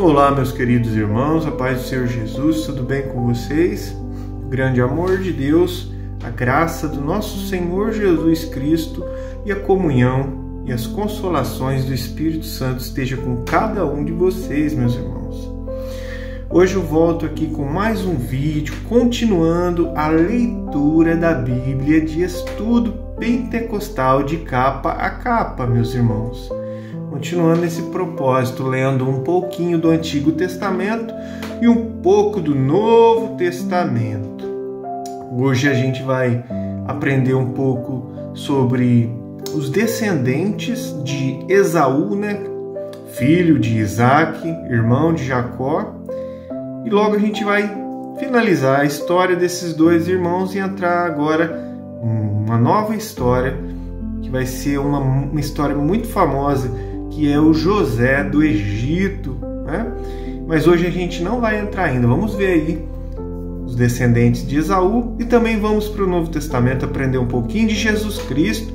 Olá, meus queridos irmãos, a paz do Senhor Jesus, tudo bem com vocês? O grande amor de Deus, a graça do nosso Senhor Jesus Cristo e a comunhão e as consolações do Espírito Santo esteja com cada um de vocês, meus irmãos. Hoje eu volto aqui com mais um vídeo, continuando a leitura da Bíblia de estudo pentecostal de capa a capa, meus irmãos. Continuando esse propósito, lendo um pouquinho do Antigo Testamento e um pouco do Novo Testamento. Hoje a gente vai aprender um pouco sobre os descendentes de Esaú, filho de Isaac, irmão de Jacó. E logo a gente vai finalizar a história desses dois irmãos e entrar agora em uma nova história, que vai ser uma história muito famosa, que é o José do Egito, Mas hoje a gente não vai entrar ainda. Vamos ver aí os descendentes de Esaú e também vamos para o Novo Testamento aprender um pouquinho de Jesus Cristo,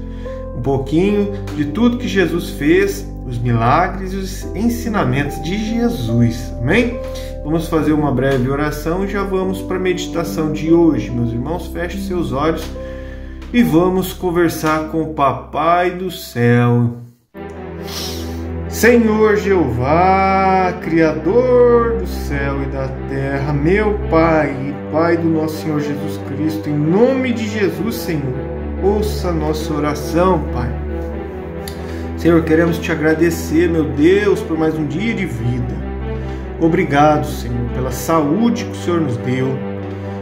um pouquinho de tudo que Jesus fez, os milagres e os ensinamentos de Jesus, amém? Vamos fazer uma breve oração e já vamos para a meditação de hoje. Meus irmãos, fechem seus olhos e vamos conversar com o Papai do Céu. Senhor Jeová, Criador do céu e da terra, meu Pai e Pai do nosso Senhor Jesus Cristo, em nome de Jesus, Senhor, ouça a nossa oração, Pai. Senhor, queremos te agradecer, meu Deus, por mais um dia de vida. Obrigado, Senhor, pela saúde que o Senhor nos deu.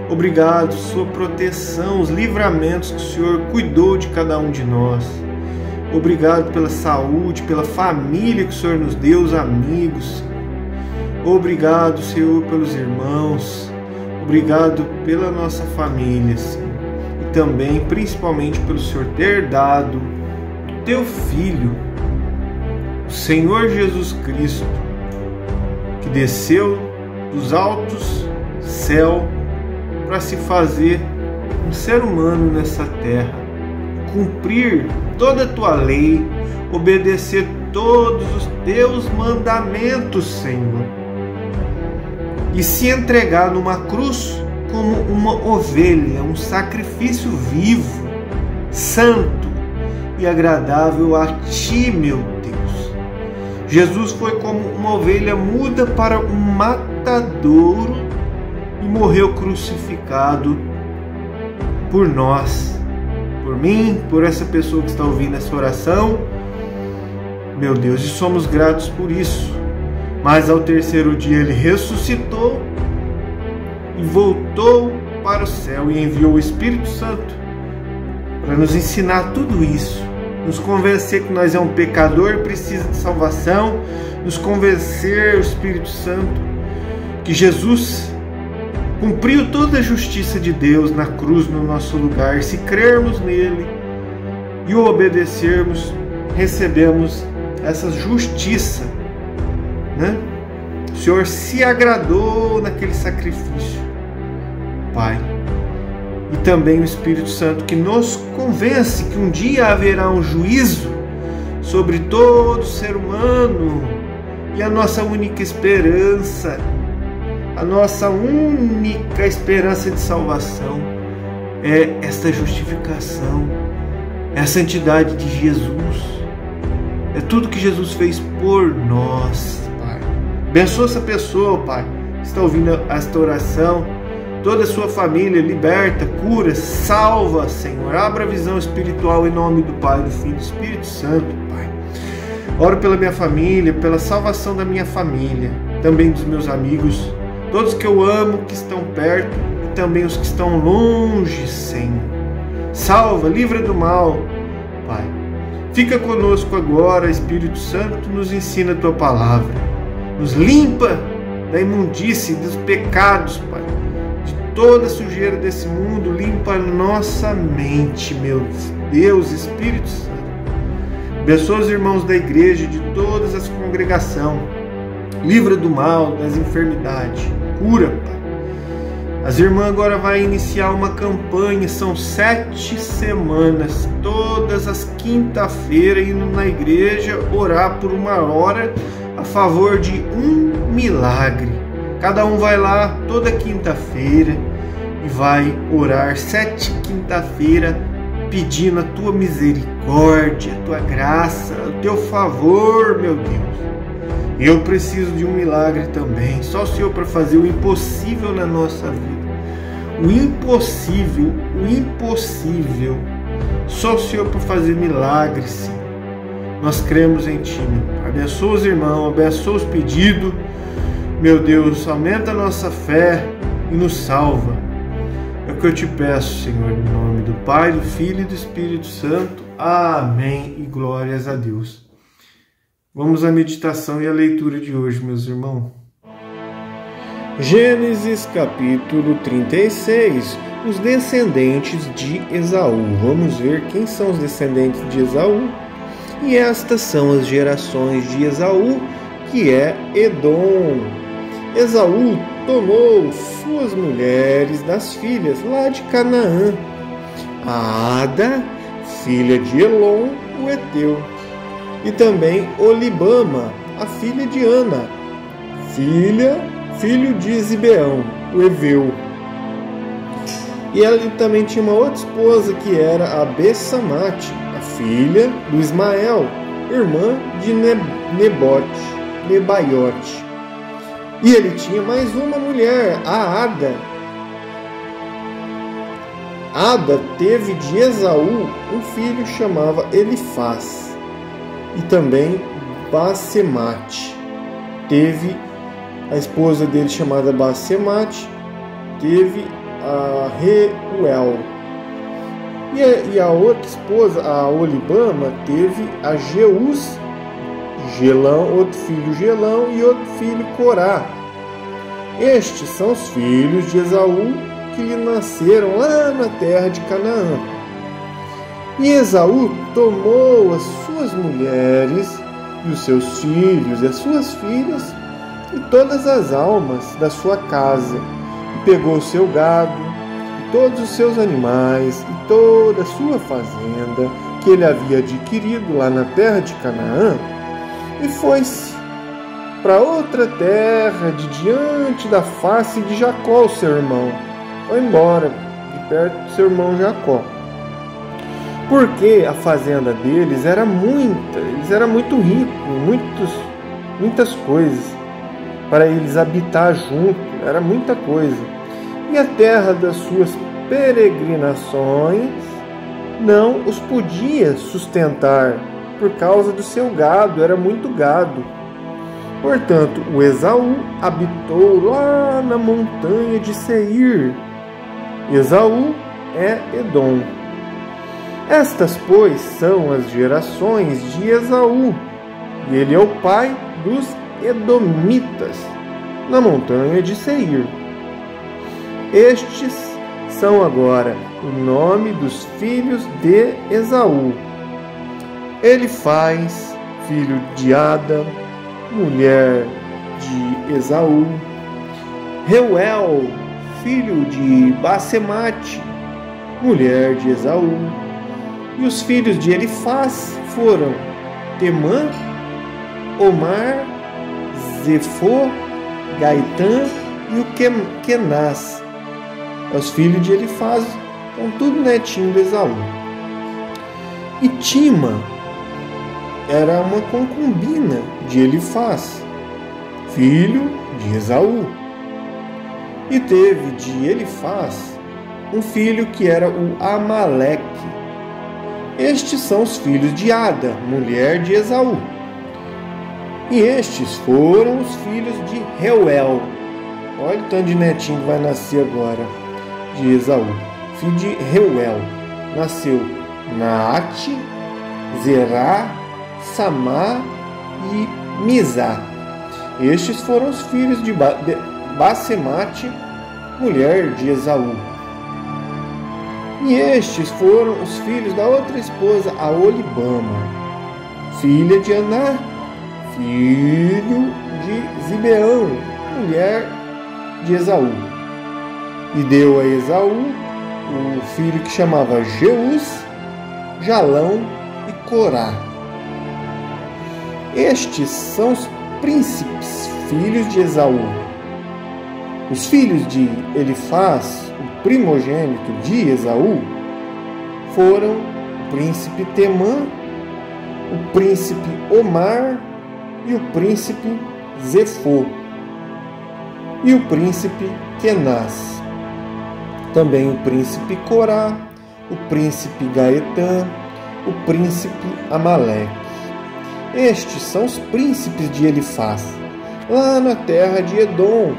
Obrigado, sua proteção, os livramentos que o Senhor cuidou de cada um de nós. Obrigado pela saúde, pela família que o Senhor nos deu, os amigos. Obrigado, Senhor, pelos irmãos. Obrigado pela nossa família, Senhor. E também, principalmente, pelo Senhor ter dado o teu Filho, o Senhor Jesus Cristo, que desceu dos altos céus para se fazer um ser humano nessa terra, cumprir toda a tua lei, obedecer todos os teus mandamentos, Senhor, e se entregar numa cruz como uma ovelha, um sacrifício vivo, santo e agradável a ti, meu Deus. Jesus foi como uma ovelha muda para um matadouro e morreu crucificado por nós, por mim, por essa pessoa que está ouvindo essa oração, meu Deus, e somos gratos por isso. Mas ao terceiro dia ele ressuscitou e voltou para o céu e enviou o Espírito Santo para nos ensinar tudo isso, nos convencer que nós é um pecador e precisa de salvação, nos convencer, o Espírito Santo, que Jesus cumpriu toda a justiça de Deus na cruz no nosso lugar. Se crermos nele e o obedecermos, recebemos essa justiça, O Senhor se agradou naquele sacrifício, Pai. E também o Espírito Santo que nos convence que um dia haverá um juízo sobre todo ser humano e a nossa única esperança, a nossa única esperança de salvação é esta justificação, é a santidade de Jesus, é tudo que Jesus fez por nós, Pai. Abençoa essa pessoa, Pai, que está ouvindo esta oração, toda a sua família, liberta, cura, salva, Senhor. Abra a visão espiritual em nome do Pai, do Filho e do Espírito Santo, Pai. Oro pela minha família, pela salvação da minha família, também dos meus amigos, todos que eu amo, que estão perto, e também os que estão longe, Senhor. Salva, livra do mal, Pai. Fica conosco agora, Espírito Santo, nos ensina a Tua palavra. Nos limpa da imundície, dos pecados, Pai. De toda a sujeira desse mundo, limpa a nossa mente, meu Deus, Espírito Santo. Abençoa os irmãos da igreja, de todas as congregações. Livra do mal, das enfermidades. Cura, Pai. As irmãs agora vão iniciar uma campanha, são 7 semanas, todas as quinta-feiras, indo na igreja, orar por 1 hora a favor de 1 milagre. Cada um vai lá toda quinta-feira e vai orar 7 quinta-feira pedindo a tua misericórdia, a tua graça, o teu favor, meu Deus. Eu preciso de um milagre também. Só o Senhor para fazer o impossível na nossa vida. O impossível. Só o Senhor para fazer milagres, Senhor. Nós cremos em Ti, meu Pai. Abençoa os irmãos, abençoa os pedidos. Meu Deus, aumenta a nossa fé e nos salva. É o que eu te peço, Senhor, em nome do Pai, do Filho e do Espírito Santo. Amém e glórias a Deus. Vamos à meditação e à leitura de hoje, meus irmãos. Gênesis capítulo 36, os descendentes de Esaú. Vamos ver quem são os descendentes de Esaú. E estas são as gerações de Esaú, que é Edom. Esaú tomou suas mulheres das filhas lá de Canaã, a Ada, filha de Elon, o Eteu, e também Olibama, a filha de Ana, filho de Zibeão, o Eveu. E ela também tinha uma outra esposa que era a Bessamate, a filha do Ismael, irmã de Nebaiote. E ele tinha mais uma mulher, a Ada. Ada teve de Esaú um filho chamava Elifaz, e também Basemate. Teve a esposa dele chamada Basemate, teve a Reuel. E a outra esposa, a Olibama, teve a Jeus, Gelão, outro filho Gelão e outro filho Corá. Estes são os filhos de Esaú que lhe nasceram lá na terra de Canaã. E Esaú tomou as suas mulheres e os seus filhos e as suas filhas e todas as almas da sua casa, e pegou o seu gado, e todos os seus animais e toda a sua fazenda que ele havia adquirido lá na terra de Canaã, e foi-se para outra terra de diante da face de Jacó, seu irmão. Foi embora de perto do seu irmão Jacó, porque a fazenda deles era muita, eles eram muito ricos, muitas coisas para eles habitar junto, era muita coisa. E a terra das suas peregrinações não os podia sustentar, por causa do seu gado, era muito gado. Portanto, o Esaú habitou lá na montanha de Seir. Esaú é Edom. Estas, pois, são as gerações de Esaú, e ele é o pai dos Edomitas, na montanha de Seir. Estes são agora o nome dos filhos de Esaú: Elifaz, filho de Ada, mulher de Esaú; Reuel, filho de Basemate, mulher de Esaú. E os filhos de Elifaz foram Temã, Omar, Zefô, Gaitã e o Kenaz. Os filhos de Elifaz são tudo netinho de Esaú. E Tima era uma concubina de Elifaz, filho de Esaú. E teve de Elifaz um filho que era o Amaleque. Estes são os filhos de Ada, mulher de Esaú. E estes foram os filhos de Reuel. Olha o tanto de netinho que vai nascer agora de Esaú. Filho de Reuel. Nasceu Naate, Zerá, Samá e Mizá. Estes foram os filhos de Basemate, mulher de Esaú. E estes foram os filhos da outra esposa, a Olibama, filha de Aná, filho de Zibeão, mulher de Esaú. E deu a Esaú o filho que chamava Jeus, Jalão e Corá. Estes são os príncipes filhos de Esaú. Os filhos de Elifaz, o primogênito de Esaú, foram o príncipe Temã, o príncipe Omar e o príncipe Zefô e o príncipe Kenaz. Também o príncipe Corá, o príncipe Gaetã, o príncipe Amaleque. Estes são os príncipes de Elifaz, lá na terra de Edom.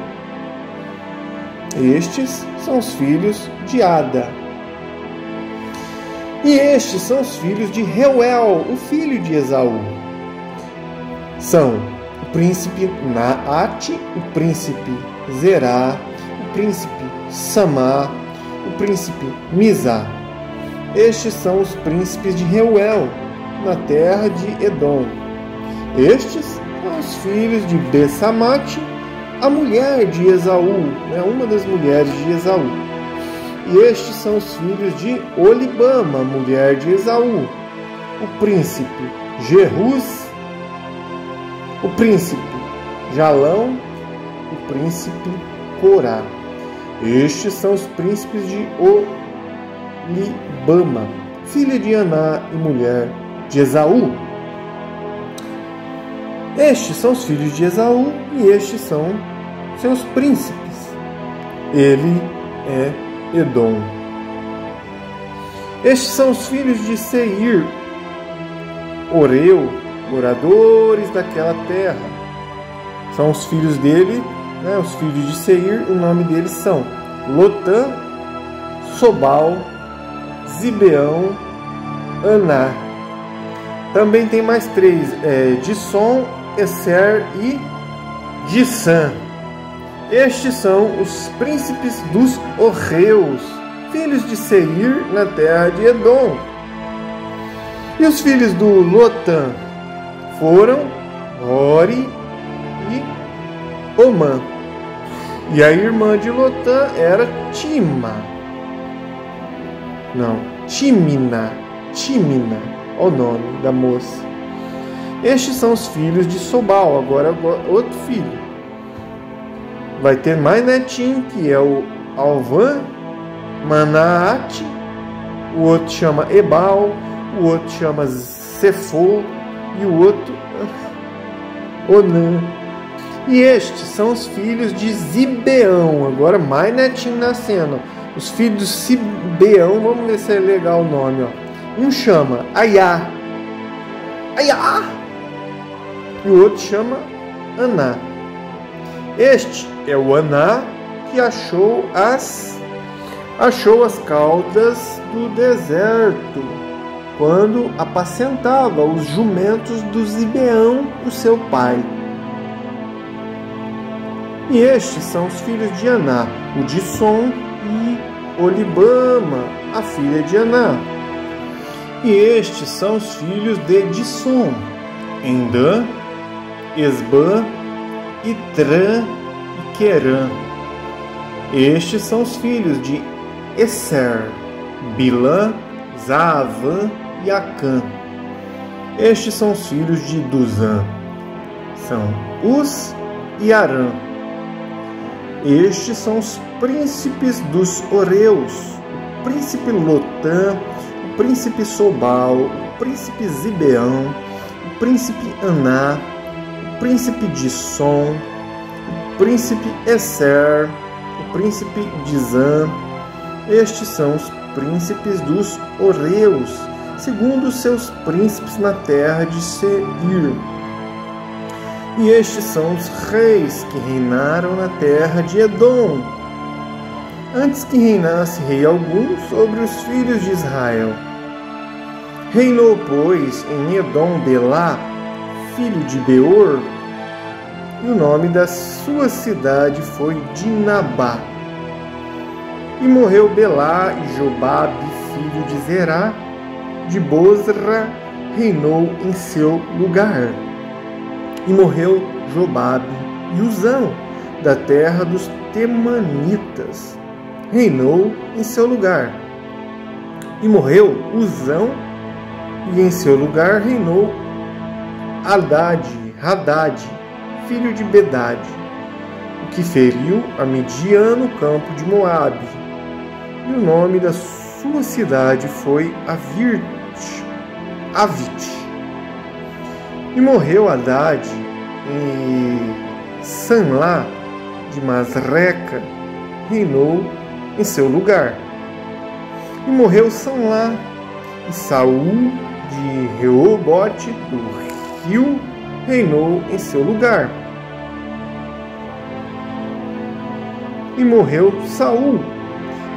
Estes são os filhos de Ada. E estes são os filhos de Reuel, o filho de Esaú. São o príncipe Naate, o príncipe Zerá, o príncipe Samá, o príncipe Mizá. Estes são os príncipes de Reuel, na terra de Edom. Estes são os filhos de Bessamate, a mulher de Esaú, uma das mulheres de Esaú. E estes são os filhos de Olibama, mulher de Esaú, o príncipe Jerus, o príncipe Jalão, o príncipe Corá. Estes são os príncipes de Olibama, filha de Aná e mulher de Esaú. Estes são os filhos de Esaú e estes são seus príncipes. Ele é Edom. Estes são os filhos de Seir, Oreu, moradores daquela terra. São os filhos dele, os filhos de Seir, o nome deles são Lotã, Sobal, Zibeão, Aná. Também tem mais três, Disson, Esser e Dissã. Estes são os príncipes dos Orreus, filhos de Seir na terra de Edom. E os filhos do Lotã foram Ori e Omã. E a irmã de Lotã era Timina. O nome da moça. Estes são os filhos de Sobal. Agora outro filho. Vai ter mais netinho, que é o Alvã, Manaate, o outro chama Ebal, o outro chama Sefô e o outro Onã. E estes são os filhos de Zibeão. Agora mais netinho nascendo. Os filhos de Zibeão, vamos ver se é legal o nome. Um chama Aiá, e o outro chama Aná. Este é o Aná que achou as caudas do deserto, quando apacentava os jumentos do Zibeão, o seu pai. E estes são os filhos de Aná, o Disson e Olibama, a filha de Aná. E estes são os filhos de Disson, Endã, Esbã, Itrã e Querã. Estes são os filhos de Esser, Bilã, Zaavã e Acã. Estes são os filhos de Duzã, são Uz e Arã. Estes são os príncipes dos Oreus, o príncipe Lotã, o príncipe Sobal, o príncipe Zibeão, o príncipe Aná, o príncipe Disson, o príncipe Esser, o príncipe Dizã. Estes são os príncipes dos Oreus, segundo os seus príncipes na terra de Seir. E estes são os reis que reinaram na terra de Edom, antes que reinasse rei algum sobre os filhos de Israel. Reinou, pois, em Edom Belá, filho de Beor, e o nome da sua cidade foi Dinabá. E morreu Belá, e Jobabe, filho de Zerá, de Bozra, reinou em seu lugar. E morreu Jobabe, e Uzão, da terra dos Temanitas, reinou em seu lugar. E morreu Uzão, e em seu lugar reinou Hadad, filho de Bedade, o que feriu a Midian no campo de Moabe. E o nome da sua cidade foi Avite. E morreu Hadad em Sanlá de Masreca, reinou em seu lugar. E morreu Sanlá, e Saul de Reobote do rio reinou em seu lugar. E morreu Saul,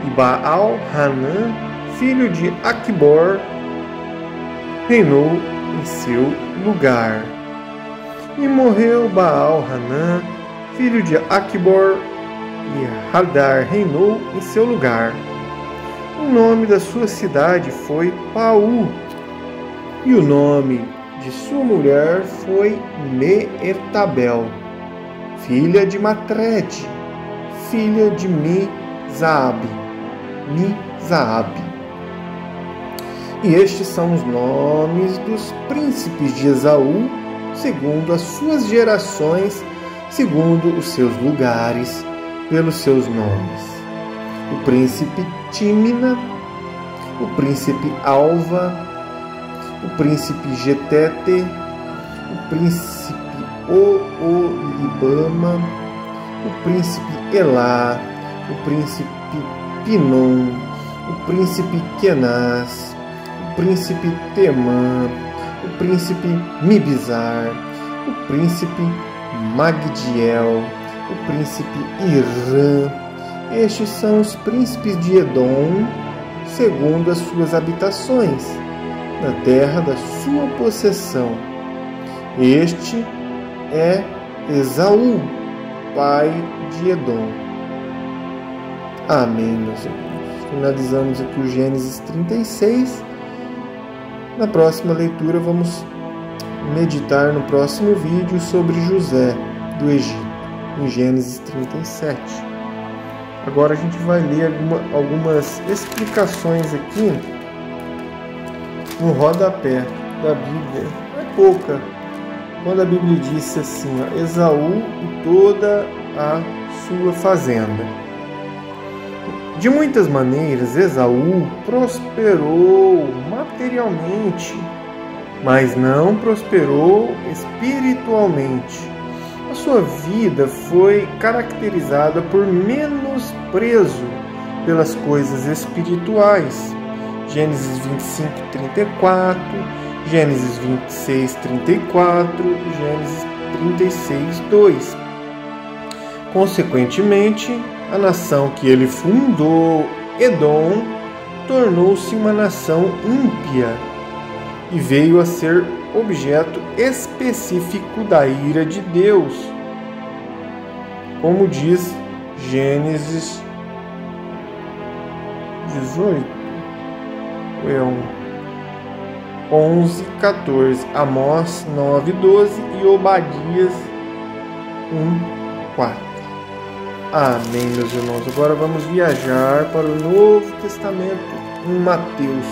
e Baal-Hanã, filho de Aquibor, reinou em seu lugar. E morreu Baal-Hanã, filho de Aquibor, e Hadar reinou em seu lugar. O nome da sua cidade foi Paú, e o nome de sua mulher foi Meetabel, filha de Matrede, filha de Mizaabe. E estes são os nomes dos príncipes de Esaú, segundo as suas gerações, segundo os seus lugares, pelos seus nomes: o príncipe Tímina, o príncipe Alva, o príncipe Getete, o príncipe Oolibama, o príncipe Elá, o príncipe Pinom, o príncipe Kenaz, o príncipe Temã, o príncipe Mibzar, o príncipe Magdiel, o príncipe Irã. Estes são os príncipes de Edom, segundo as suas habitações, na terra da sua possessão. Este é Esaú, pai de Edom. Amém, meus irmãos. Finalizamos aqui o Gênesis 36. Na próxima leitura vamos meditar no próximo vídeo sobre José do Egito, em Gênesis 37. Agora a gente vai ler algumas explicações aqui no rodapé da Bíblia. É pouca. Quando a Bíblia disse assim, Esaú e toda a sua fazenda. De muitas maneiras, Esaú prosperou materialmente, mas não prosperou espiritualmente. A sua vida foi caracterizada por menosprezo pelas coisas espirituais. Gênesis 25, 34, Gênesis 26, 34 e Gênesis 36, 2. Consequentemente, a nação que ele fundou, Edom, tornou-se uma nação ímpia e veio a ser objeto específico da ira de Deus, como diz Gênesis 18, 11, 14, Amós 9, 12 e Obadias 1, 4. Amém, meus irmãos. Agora vamos viajar para o Novo Testamento em Mateus.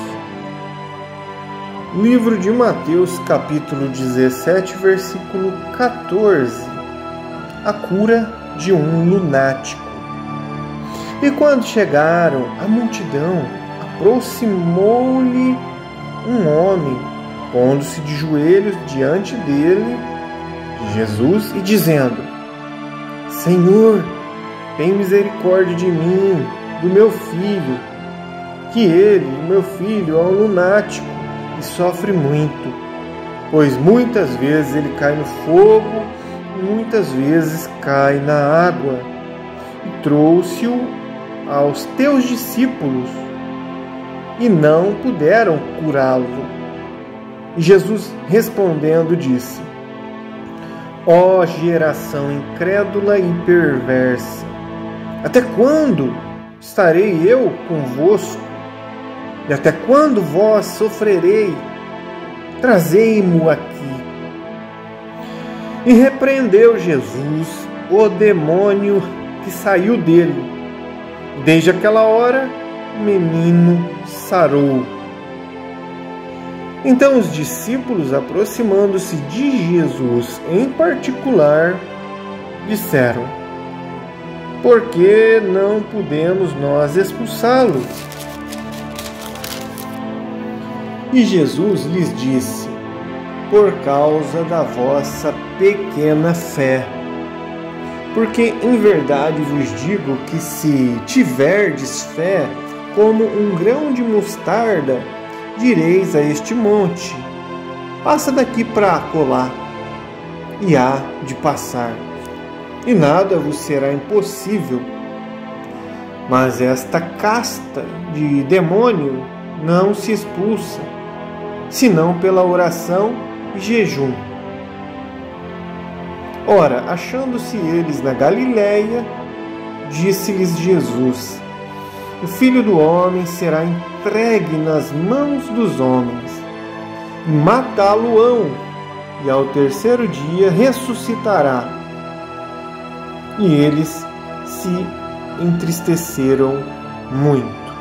Livro de Mateus, capítulo 17, versículo 14. A cura de um lunático. E quando chegaram à multidão, aproximou-lhe um homem, pondo-se de joelhos diante dele, Jesus, e dizendo: Senhor, tem misericórdia de mim, do meu filho, que ele, o meu filho, é um lunático e sofre muito, pois muitas vezes ele cai no fogo e muitas vezes cai na água. E trouxe-o aos teus discípulos e não puderam curá-lo. E Jesus respondendo disse: Ó geração incrédula e perversa, até quando estarei eu convosco? E até quando vós sofrerei? Trazei-mo aqui. E repreendeu Jesus o demônio que saiu dele. Desde aquela hora, o menino sarou. Então os discípulos, aproximando-se de Jesus em particular, disseram: por que não podemos nós expulsá-lo? E Jesus lhes disse: por causa da vossa pequena fé. Porque em verdade vos digo que se tiverdes fé como um grão de mostarda, direis a este monte: passa daqui para acolá, e há de passar, e nada vos será impossível. Mas esta casta de demônio não se expulsa, senão pela oração e jejum. Ora, achando-se eles na Galiléia, disse-lhes Jesus: o Filho do Homem será entregue nas mãos dos homens, e matá-lo-ão, e ao terceiro dia ressuscitará. E eles se entristeceram muito.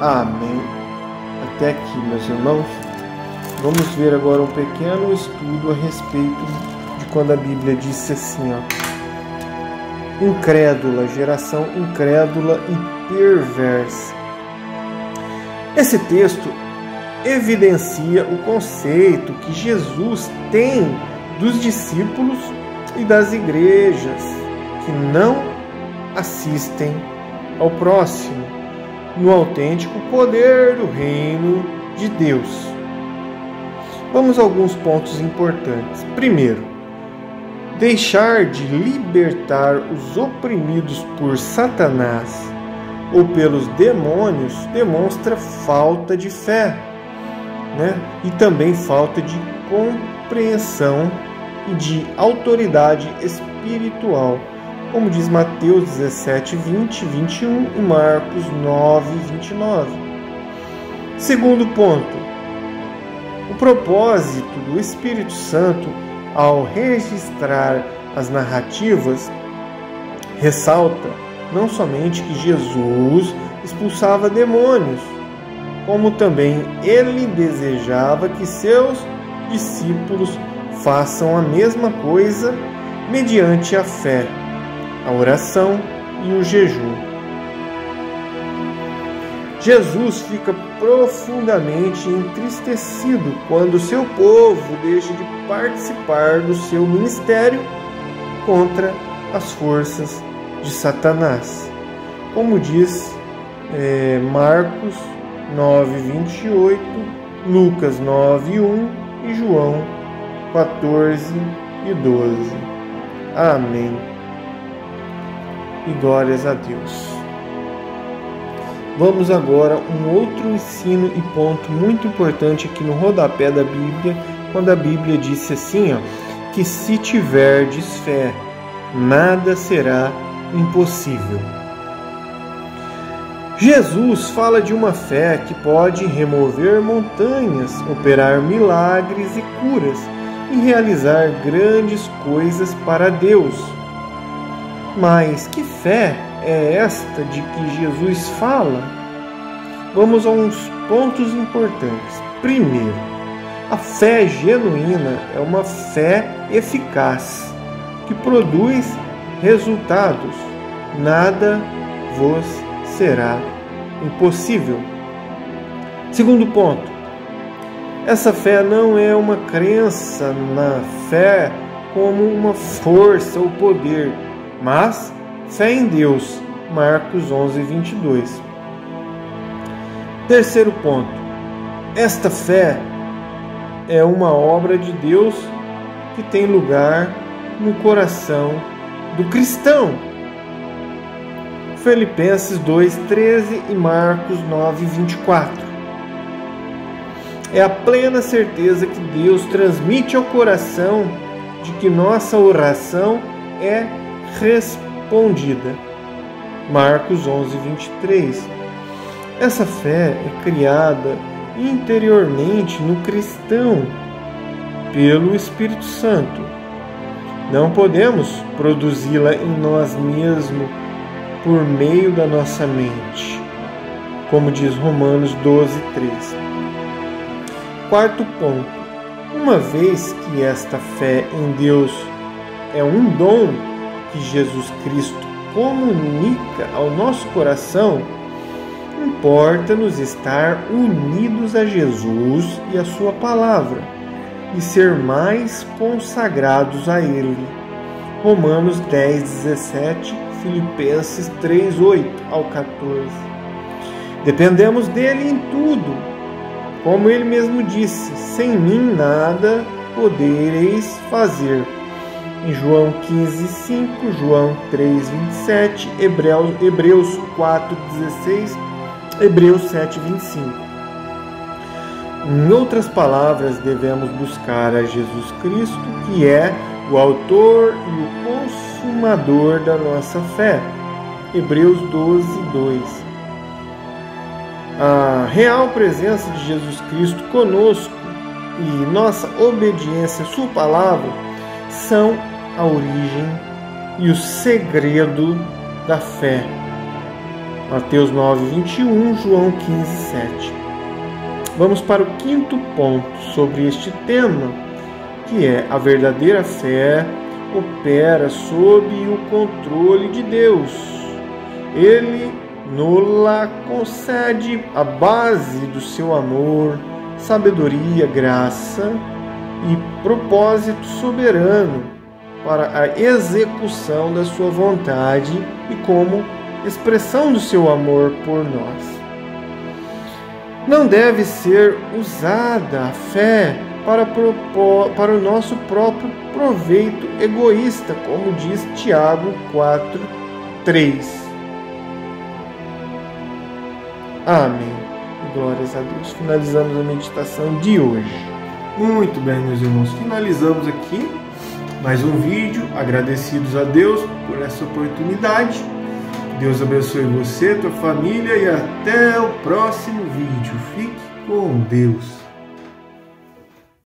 Amém. Até aqui, meus irmãos. Vamos ver agora um pequeno estudo a respeito de quando a Bíblia disse assim, incrédula, geração incrédula e perversa. Esse texto evidencia o conceito que Jesus tem dos discípulos e das igrejas que não assistem ao próximo no autêntico poder do reino de Deus. Vamos a alguns pontos importantes. Primeiro, deixar de libertar os oprimidos por Satanás ou pelos demônios demonstra falta de fé, e também falta de compreensão e de autoridade espiritual, como diz Mateus 17, 20, 21 e Marcos 9, 29. Segundo ponto, o propósito do Espírito Santo ao registrar as narrativas ressalta não somente que Jesus expulsava demônios, como também ele desejava que seus discípulos façam a mesma coisa mediante a fé, a oração e o jejum. Jesus fica profundamente entristecido quando seu povo deixa de participar do seu ministério contra as forças de Satanás, como diz Marcos 9, 28, Lucas 9, 1 e João 14 e 12. Amém. E glórias a Deus. Vamos agora a um outro ensino e ponto muito importante aqui no rodapé da Bíblia, quando a Bíblia disse assim, que se tiverdes fé, nada será impossível. Jesus fala de uma fé que pode remover montanhas, operar milagres e curas e realizar grandes coisas para Deus. Mas que fé é esta de que Jesus fala? Vamos a uns pontos importantes. Primeiro, a fé genuína é uma fé eficaz, que produz resultados. Nada vos será impossível. Segundo ponto, essa fé não é uma crença na fé como uma força ou poder, mas fé em Deus. Marcos 11, 22. Terceiro ponto, esta fé é uma obra de Deus que tem lugar no coração do cristão. Filipenses 2:13 e Marcos 9:24. É a plena certeza que Deus transmite ao coração de que nossa oração é respondida. Marcos 11:23. Essa fé é criada interiormente no cristão pelo Espírito Santo. Não podemos produzi-la em nós mesmos por meio da nossa mente, como diz Romanos 12:3. Quarto ponto: uma vez que esta fé em Deus é um dom que Jesus Cristo comunica ao nosso coração, importa-nos estar unidos a Jesus e a sua palavra e ser mais consagrados a Ele. Romanos 10, 17, Filipenses 3, 8 ao 14. Dependemos dele em tudo. Como ele mesmo disse, sem mim nada podereis fazer. Em João 15, 5, João 3, 27, Hebreus 4, 16, Hebreus 7, 25. Em outras palavras, devemos buscar a Jesus Cristo, que é o autor e o consumador da nossa fé. Hebreus 12, 2. A real presença de Jesus Cristo conosco e nossa obediência à sua palavra são a origem e o segredo da fé. Mateus 9, 21, João 15, 7. Vamos para o quinto ponto sobre este tema, que é: a verdadeira fé opera sob o controle de Deus. Ele nos concede a base do seu amor, sabedoria, graça e propósito soberano para a execução da sua vontade e como expressão do seu amor por nós. Não deve ser usada a fé para o nosso próprio proveito egoísta, como diz Tiago 4, 3. Amém. Glórias a Deus. Finalizamos a meditação de hoje. Muito bem, meus irmãos. Finalizamos aqui mais um vídeo. Agradecidos a Deus por essa oportunidade. Deus abençoe você, tua família e até o próximo vídeo. Fique com Deus.